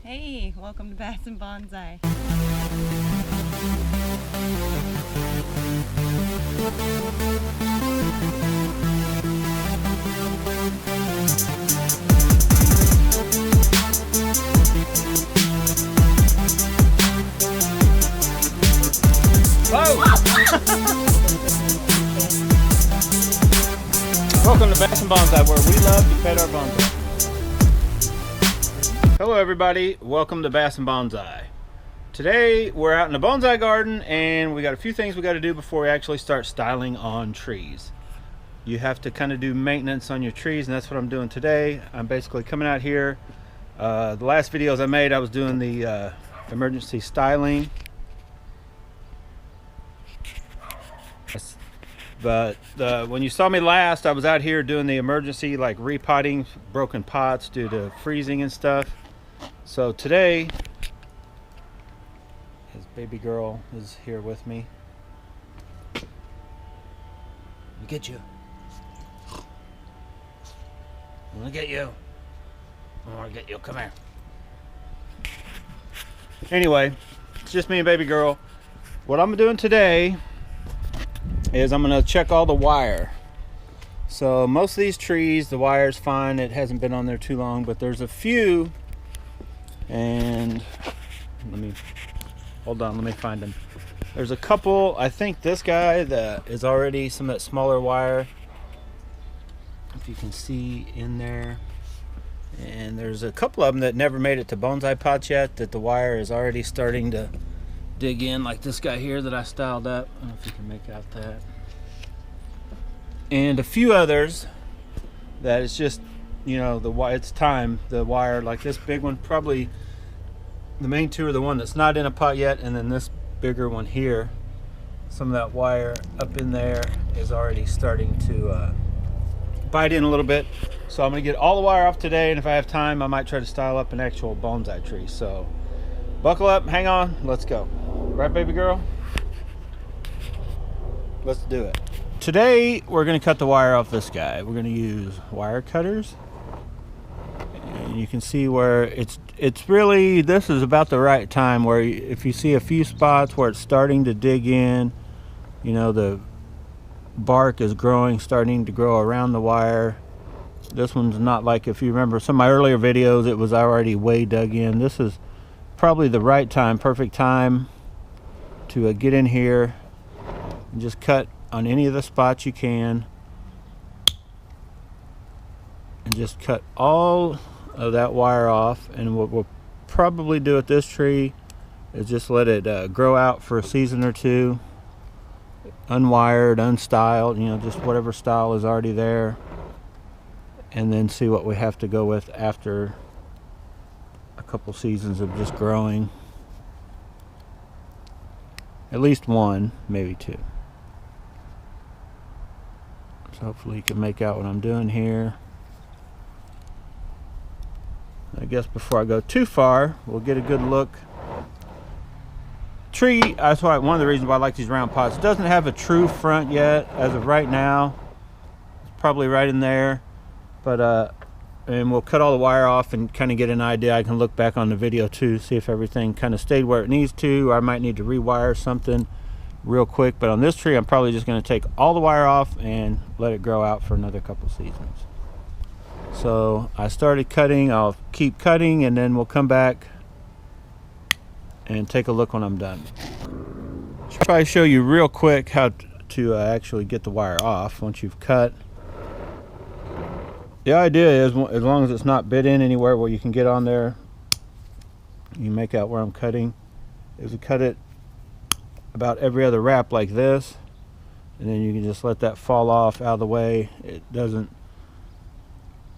Hey, welcome to Bass and Bonsai. Whoa! Welcome to Bass and Bonsai, where we love to pet our bonsai. Hello everybody, welcome to Bass and Bonsai. Today we're out in the bonsai garden and we got a few things we got to do before we actually start styling on trees. You have to kind of do maintenance on your trees, and that's what I'm doing today. I'm basically coming out here. The last videos I made, I was doing the emergency styling. But when you saw me last, I was out here doing the emergency, like repotting broken pots due to freezing and stuff. So today, his baby girl is here with me. Let me get you. I'm gonna get you. I wanna get you. Come here. Anyway, it's just me and baby girl. What I'm doing today is I'm gonna check all the wire. So most of these trees, the wire's fine. It hasn't been on there too long, but there's a few, and let me find them. There's a couple. I think this guy that is already some of that smaller wire, if you can see in there, and there's a couple of them that never made it to bonsai pots yet, that the wire is already starting to dig in, like this guy here that I styled up. I don't know if you can make out that. And a few others that it's just, you know, it's time. The wire, like this big one, probably the main two are the one that's not in a pot yet, and then this bigger one here, some of that wire up in there is already starting to bite in a little bit. So I'm gonna get all the wire off today, and if I have time, I might try to style up an actual bonsai tree. So buckle up, hang on, let's go. Right, baby girl? Let's do it. Today, we're gonna cut the wire off this guy. We're gonna use wire cutters. And you can see where it's really, this is about the right time where if you see a few spots where it's starting to dig in, you know, the bark is starting to grow around the wire. This one's not, like, if you remember some of my earlier videos, it was already way dug in. This is probably the right time, perfect time to get in here and just cut on any of the spots you can, and just cut all of that wire off. And what we'll probably do with this tree is just let it grow out for a season or two, unwired, unstyled, you know, just whatever style is already there, and then see what we have to go with after a couple seasons of just growing. At least one, maybe two. So hopefully you can make out what I'm doing here. I guess before I go too far, we'll get a good look. Tree, that's why one of the reasons why I like these round pots. It doesn't have a true front yet as of right now. It's probably right in there, but and we'll cut all the wire off and kind of get an idea. I can look back on the video too, see if everything kind of stayed where it needs to, or I might need to rewire something real quick. But on this tree, I'm probably just going to take all the wire off and let it grow out for another couple seasons. So I started cutting. I'll keep cutting, and then we'll come back and take a look when I'm done. Should probably show you real quick how to actually get the wire off once you've cut. The idea is, as long as it's not bit in anywhere where you can get on there, you make out where I'm cutting, is to cut it about every other wrap like this, and then you can just let that fall off out of the way. It doesn't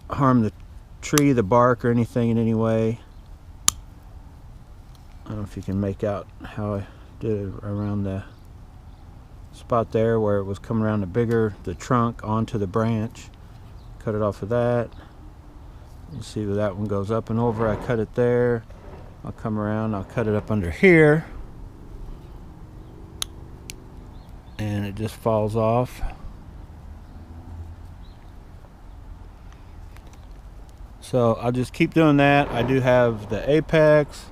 harm the tree, the bark, or anything in any way. I don't know if you can make out how I did it around the spot there where it was coming around the trunk onto the branch. Cut it off of that. You see where that one goes up and over. I cut it there. I'll come around, I'll cut it up under here, and it just falls off. So I'll just keep doing that. I do have the apex,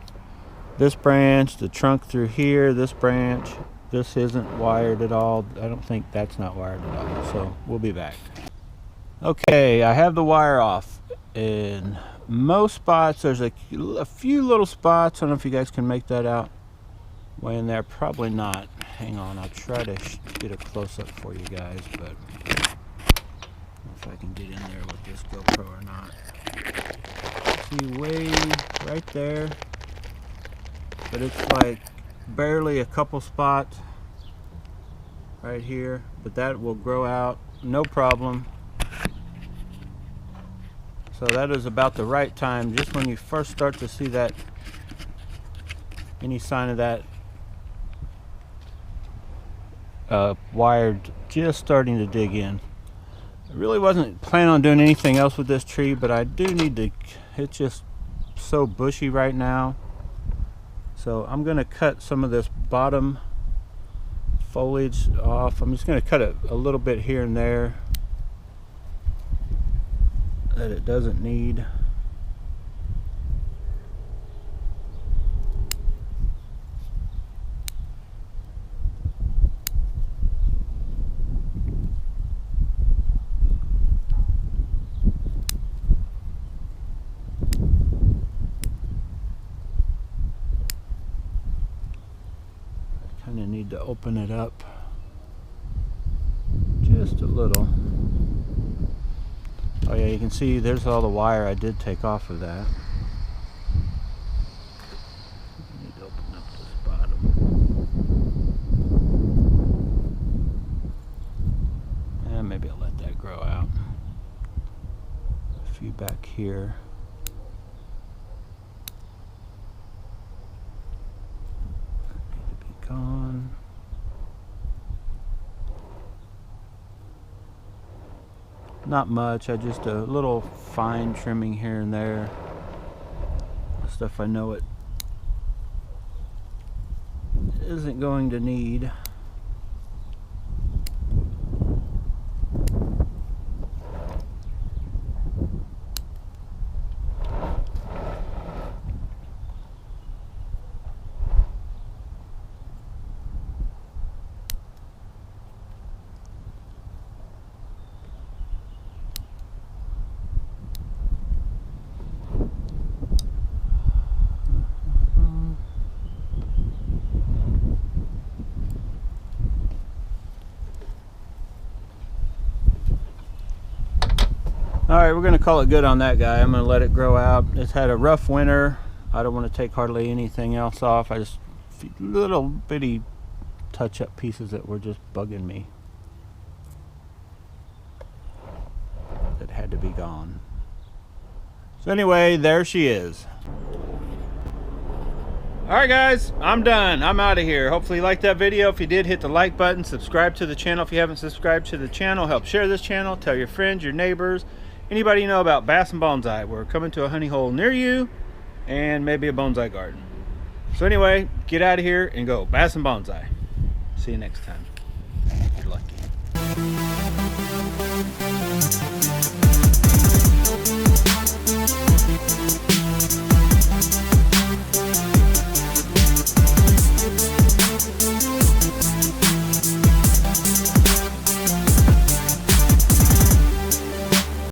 this branch, the trunk through here, this branch. This isn't wired at all. I don't think that's not wired at all. So we'll be back. Okay, I have the wire off. In most spots, there's a few little spots. I don't know if you guys can make that out. Way in there, probably not. Hang on, I'll try to get a close-up for you guys, but I don't know if I can get in there with this GoPro or not. See, way right there, but it's like barely a couple spots right here, but that will grow out no problem. So that is about the right time, just when you first start to see that, any sign of that wired just starting to dig in. I really wasn't planning on doing anything else with this tree, but I do need to, it's just so bushy right now. So I'm going to cut some of this bottom foliage off. I'm just going to cut it a little bit here and there that it doesn't need. Kind of need to open it up just a little. Oh yeah, you can see there's all the wire I did take off of that. I need to open up this bottom. And maybe I'll let that grow out. A few back here. Gone. Not much, I just a little fine trimming here and there. Stuff I know it isn't going to need. Alright, we're going to call it good on that guy. I'm going to let it grow out. It's had a rough winter. I don't want to take hardly anything else off. I just, little bitty touch-up pieces that were just bugging me, that had to be gone. So anyway, there she is. Alright guys, I'm done. I'm out of here. Hopefully you liked that video. If you did, hit the like button. Subscribe to the channel if you haven't subscribed to the channel. Help share this channel. Tell your friends, your neighbors, anybody you know about bass and bonsai. We're coming to a honey hole near you, and maybe a bonsai garden. So anyway, get out of here and go bass and bonsai. See you next time.